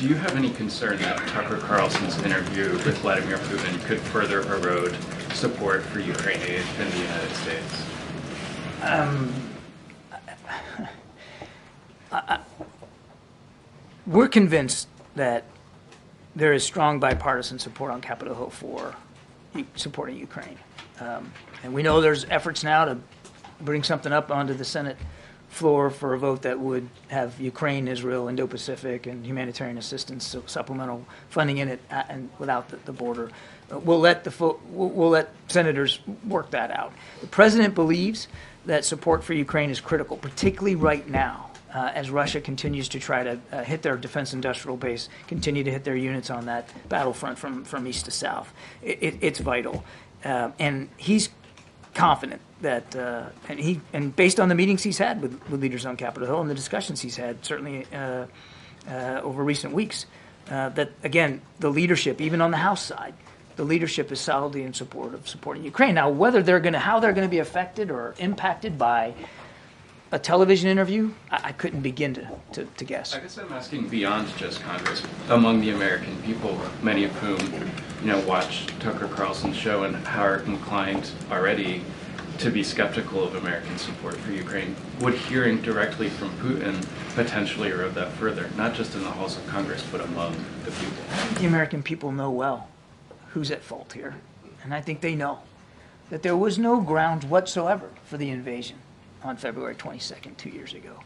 Do you have any concern that Tucker Carlson's interview with Vladimir Putin could further erode support for Ukraine aid in the United States? We're convinced that there is strong bipartisan support on Capitol Hill for supporting Ukraine. And we know there's efforts now to bring something up onto the Senate floor for a vote that would have Ukraine, Israel, Indo-Pacific, and humanitarian assistance, so supplemental funding in it, and without the border. We'll let senators work that out. The president believes that support for Ukraine is critical, particularly right now, as Russia continues to try to hit their defense industrial base, continue to hit their units on that battlefront from east to south. It's vital. And he's confident that, and based on the meetings he's had with leaders on Capitol Hill and the discussions he's had, certainly over recent weeks, that, again, the leadership, even on the House side, the leadership is solidly in support of supporting Ukraine. Now, how they're going to be affected or impacted by a television interview, I couldn't begin to guess. I guess I'm asking beyond just Congress, among the American people, many of whom, watch Tucker Carlson's show and are inclined already to be skeptical of American support for Ukraine. Would hearing directly from Putin potentially erode that further, not just in the halls of Congress, but among the people? I think the American people know well who's at fault here. And I think they know that there was no grounds whatsoever for the invasion on February 22nd, 2 years ago.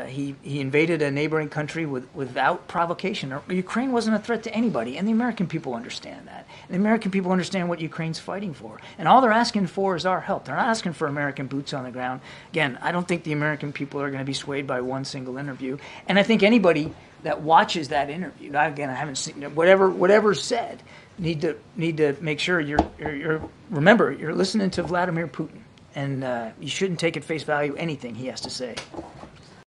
He invaded a neighboring country without provocation. Ukraine wasn't a threat to anybody, and the American people understand that. And the American people understand what Ukraine's fighting for. And all they're asking for is our help. They're not asking for American boots on the ground. Again, I don't think the American people are going to be swayed by one single interview. And I think anybody that watches that interview, I haven't seen whatever's said, need to make sure remember you're listening to Vladimir Putin. And you shouldn't take at face value anything he has to say.